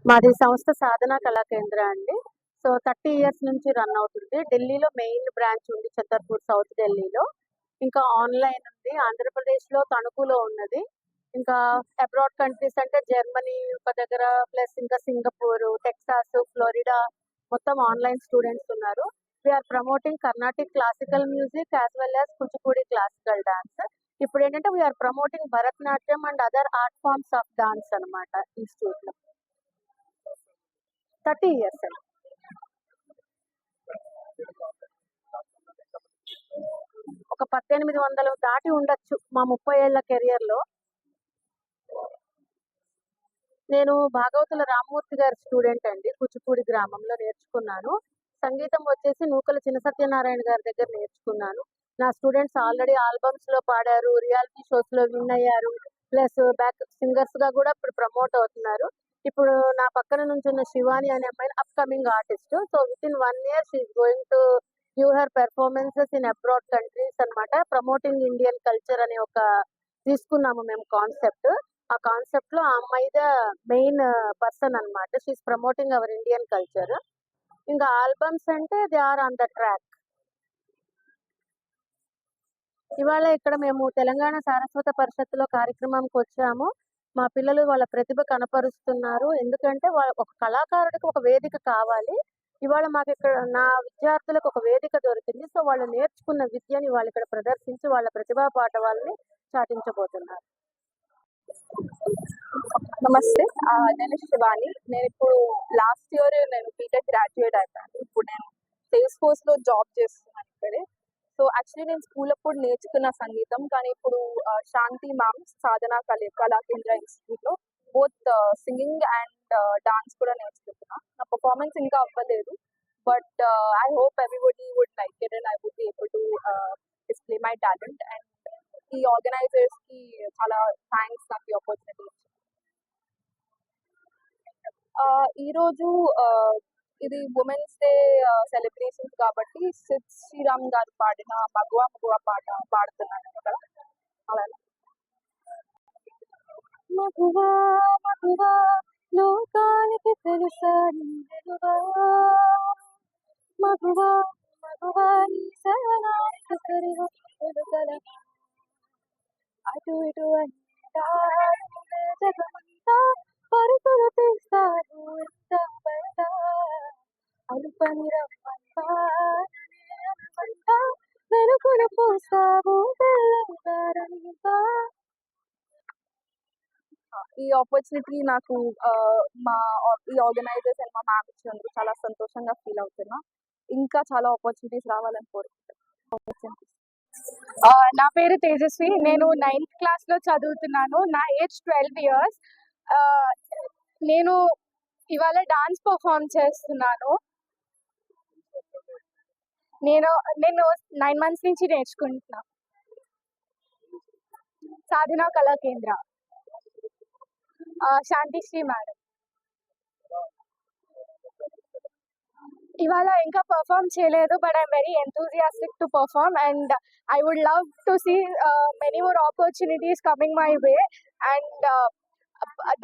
మాది సంస్థ సాధన కళా కేంద్ర అండి. సో 30 ఇయర్స్ నుంచి రన్ అవుతుంది. ఢిల్లీలో మెయిన్ బ్రాంచ్ ఉంది ఛతర్పూర్ సౌత్ ఢిల్లీలో. ఇంకా ఆన్లైన్ ఉంది. ఆంధ్రప్రదేశ్లో తణుకులో ఉన్నది. ఇంకా అబ్రాడ్ కంట్రీస్ అంటే జర్మనీ ఒక దగ్గర, ప్లస్ ఇంకా సింగపూర్, టెక్సాస్, ఫ్లోరిడా మొత్తం ఆన్లైన్ స్టూడెంట్స్ ఉన్నారు. We are promoting Carnatic classical music as well as Kuchipudi classical dance. ఇప్పుడు ఏంటంటే we are promoting Bharatanatyam and other art forms of dance అనమాట ఇన్స్టిట్యూట్ లో. 30 ఇయర్స్ అండి. ఒక 1800 దాటి ఉండొచ్చు మా 30 ఏళ్ల కెరియర్ లో. నేను భాగవతుల రామ్మూర్తి గారి స్టూడెంట్ అండి. కూచిపూడి గ్రామంలో నేర్చుకున్నాను. సంగీతం వచ్చేసి నూకల చిన్న సత్యనారాయణ గారి దగ్గర నేర్చుకున్నాను. నా స్టూడెంట్స్ ఆల్రెడీ ఆల్బమ్స్ లో పాడారు, రియాలిటీ షోస్ లో విన్ అయ్యారు, ప్లస్ బ్యాక్ సింగర్స్ గా కూడా ఇప్పుడు ప్రమోట్ అవుతున్నారు. ఇప్పుడు నా పక్కన నుంచి ఉన్న శివాని అనే అమ్మాయి upcoming artist. So with in 1 year she is going to give her performances in abroad countries అనమాట. ప్రమోటింగ్ ఇండియన్ కల్చర్ అనే ఒక తీసుకున్నాము మేము కాన్సెప్ట్. ఆ కాన్సెప్ట్ లో ఆ అమ్మాయి ద మెయిన్ పర్సన్ అనమాట. She's promoting our Indian culture. ఇంకా ఆల్బమ్స్ అంటే they are on the track. ఇవాళ ఇక్కడ మేము తెలంగాణ సారస్వత పరిషత్తులో కార్యక్రమానికి వచ్చాము. మా పిల్లలు వాళ్ళ ప్రతిభ కనపరుస్తున్నారు. ఎందుకంటే ఒక కళాకారుడికి ఒక వేదిక కావాలి. ఇవాళ మాకు ఇక్కడ నా విద్యార్థులకు ఒక వేదిక దొరికింది. సో వాళ్ళు నేర్చుకున్న విద్యని వాళ్ళు ఇక్కడ ప్రదర్శించి వాళ్ళ ప్రతిభా పాఠవాల్ని చాటించబోతున్నారు. నమస్తే, నేను శివాని. నేను ఇప్పుడు లాస్ట్ ఇయర్ నేను బీటెక్ గ్రాడ్యుయేట్ అయిపోయాను. ఇప్పుడు నేను సేల్స్ ఫోర్స్ లో జాబ్ చేస్తున్నాను ఇక్కడే. సో యాక్చువల్లీ నేను స్కూల్ అప్పుడు నేర్చుకున్న సంగీతం, కానీ ఇప్పుడు శాంతి మ్యామ్ సాధన కళా కేంద్ర ఇన్స్టిట్యూట్ లో బోత్ సింగింగ్ అండ్ డాన్స్ కూడా నేర్చుకుంటున్నా. నా పర్ఫార్మెన్స్ ఇంకా అవ్వలేదు, but I hope everybody would like it and I would be able to display my talent. And ఈ ఆర్గనైజర్స్ కి చాలా థ్యాంక్స్ నాకు ఈ ఆపర్చునిటీ. ఈ రోజు ఇది ఉమెన్స్ డే సెలబ్రేషన్స్ కాబట్టి సిద్ శ్రీరామ్ గారు పాడిన మగువా మగువా పాట పాడుతున్నాను ఇక్కడ. అలాగే మగువా మగువా లోకానికి తెలుసా నిలువా, మగువా మగువా నీ సరణానికి సరిగా అటు ఇటు అంతా జగమంతా పరుగులు తీస్తారు అలుపని రమ్మంతా వెలుగులు పోస్తావు తెల్లంతా. ఈ ఆపర్చునిటీ నాకు ఈ ఆర్గనైజర్స్ అండ్ మా మ్యామ్ ఇచ్చినందుకు చాలా సంతోషంగా ఫీల్ అవుతున్నా. ఇంకా చాలా ఆపర్చునిటీస్ రావాలని కోరుకుంటున్నాను. నా పేరు తేజస్వి. నేను 9th క్లాస్ లో చదువుతున్నాను. నా ఏజ్ 12 years. నేను ఇవాళ డాన్స్ పర్ఫామ్ చేస్తున్నాను. నేను 9 months నుంచి నేర్చుకుంటున్నా. సాధన కళా కేంద్ర, శాంతిశ్రీ మేడం. ఇవాళ ఇంకా పర్ఫామ్ చేయలేదు, but I'm very enthusiastic to perform and I would love to see many more opportunities coming my way. And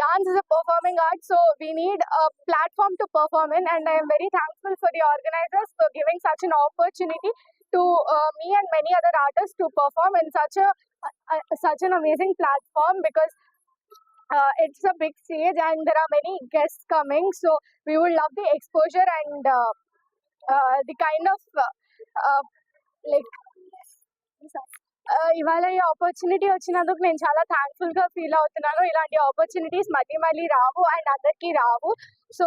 dance is a performing art, so we need a platform to perform in, and I am very thankful for the organizers for giving such an opportunity to me and many other artists to perform in such an amazing platform, because it's a big stage and there are many guests coming, so we would love the exposure and the kind of ఇవాళ ఈ opportunity వచ్చినందుకు నేను చాలా thankful గా feel అవుతున్నాను. ఇలాంటి opportunities మళ్ళీ రావు and అందరికీ రావు. సో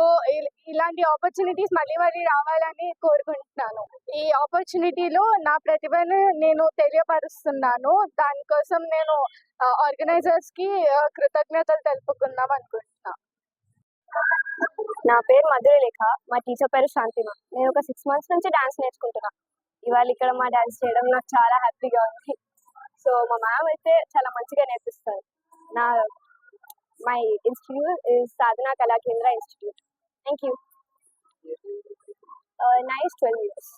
ఇలాంటి ఆపర్చునిటీస్ మళ్ళీ రావాలని కోరుకుంటున్నాను. ఈ ఆపర్చునిటీలో నా ప్రతిభను నేను తెలియపరుస్తున్నాను. దానికోసం నేను ఆర్గనైజర్స్ కి కృతజ్ఞతలు తెలుపుకుందాం అనుకుంటున్నాను. నా పేరు మధురలేఖ. మా టీచర్ పేరు శాంతిమ. నేను ఒక 6 months నుంచి డాన్స్ నేర్చుకుంటున్నా. ఇవాళ ఇక్కడ మా డాన్స్ చేయడం నాకు చాలా హ్యాపీగా ఉంది. సో మా మ్యామ్ అయితే చాలా మంచిగా నేర్పిస్తారు. మై ఇన్స్టిట్యూట్ ఇస్ సాధన కళా కేంద్ర ఇన్స్టిట్యూట్. Thank you. నా ఏజ్ 12 years.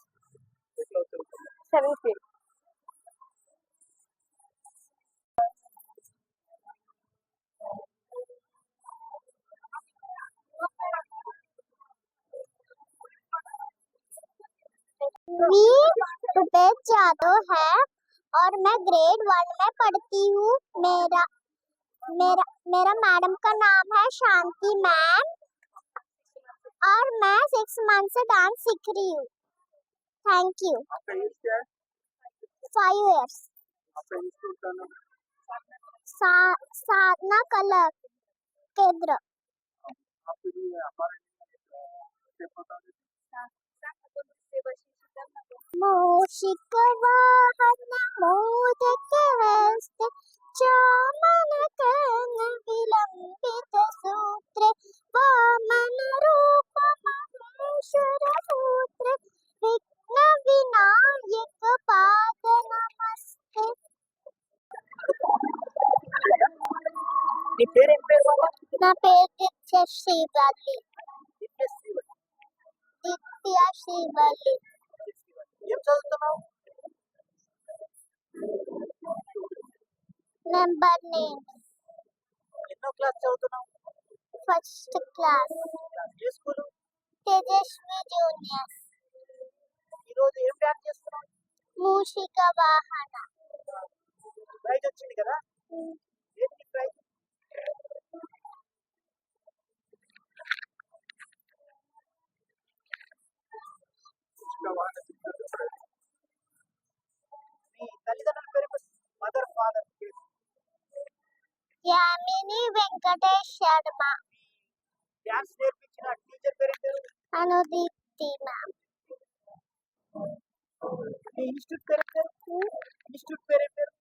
7th grade. वीर रुपेश जादव है और मैं ग्रेड 1 में पढ़ती हूँ। मेरा मेरा मेरा मैडम का नाम है शांति मैम और मैं 6 मंथ से डांस सीख रही हूँ। Thank you. आपका एज क्या है? 5 years। आपका इंस्टीट्यूट का नाम? साधना कला केंद्र। आपके लिए हमारे स्टेप बता दीजिए। मूषिक वाहन मोदक हस्त चामन कर्ण विलंबित सूत्र वामन रूप महेश्वर पुत्र विघ्न विनायक पाद नमस्ते। నీ పేరు ఏం పేరు బాబా? నా పేరు దిత్య శ్రీవల్లి। దిత్య దిత్య శ్రీవల్లి। ఏం చదువుతున్నావు? నెంబర్ నేమ్స్ ఎన్నో క్లాస్ చదువుతున్నావు? ఫస్ట్ క్లాస్ ఏ స్కూల్? తేజస్వి జూనియర్స్। ఈరోజు ఏం డాన్స్ చేస్తున్నావు? మూషిక వాహన। ప్రైజ్ వచ్చింది కదా? ఏంటి ప్రైజ్? మీ తల్లిదండ్రుల పేరు మదర్ ఫాదర్ పేరు? యామిని వెంకటేష్ శర్మ। డాన్స్ నేర్పించిన టీచర్ పేరు ఏం పేరు? అనుదీప్తి మ్యామ్। మీ ఇన్స్టిట్యూట్ పేరు ఏం పేరు? ఇన్స్టిట్యూట్ పేరు ఏం పేరు?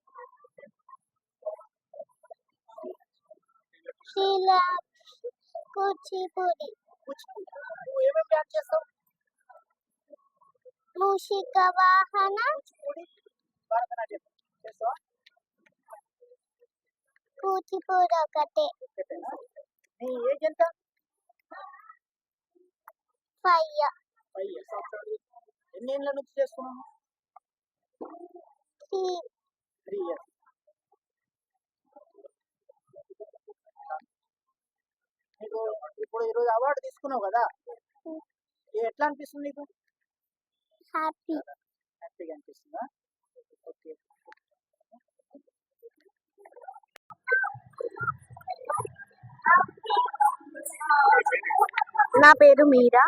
శీలా కూచిపూడి। కూచిపూడి. నువ్వు ఏమేమి డాన్స్ చేస్తావు? మూషిక వాహన, కూచిపూడి, భరతనాట్యం చేస్తావా? కూచిపూడి ఒకటే। ఒకటేనా? నీ ఏజ్ ఎంత? 5 years। 5 years. ఎన్ని ఏళ్ళ నుంచి చేస్తున్నావు? 3 years. నీకు ఇప్పుడు ఈరోజు అవార్డు తీసుకున్నావు కదా, ఎట్లా అనిపిస్తుంది నీకు? హ్యాపీ। హ్యాపీగా అనిపిస్తుందా? ఓకే. నా పేరు మీరా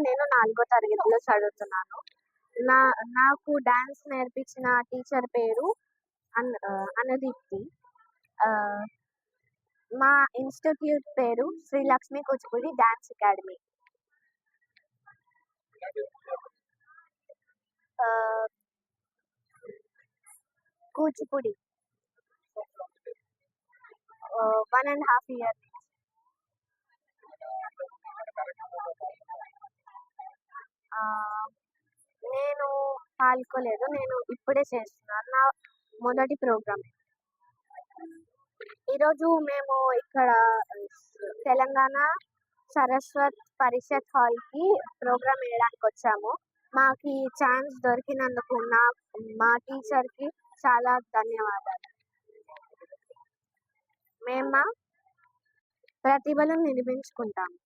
నేను 4వ తరగతిలో చదువుతున్నాను. నాకు డాన్స్ నేర్పించిన టీచర్ పేరు అనుదీప్తి. మా ఇన్స్టిట్యూట్ పేరు Srilakshmi Kuchipudi dance academy. Kuchipudi 1.5 years. నేను పాల్గొలేదు, నేను ఇప్పుడే చేస్తున్నాను, నా మొదటి ప్రోగ్రామ్. ఈరోజు మేము ఇక్కడ తెలంగాణ సరస్వత్ పరిషత్ హాల్కి ప్రోగ్రామ్ వేయడానికి వచ్చాము. మాకు ఈ ఛాన్స్ దొరికినందుకు మా టీచర్కి చాలా ధన్యవాదాలు. మేము మా ప్రతిభను నిరూపించుకుంటాము.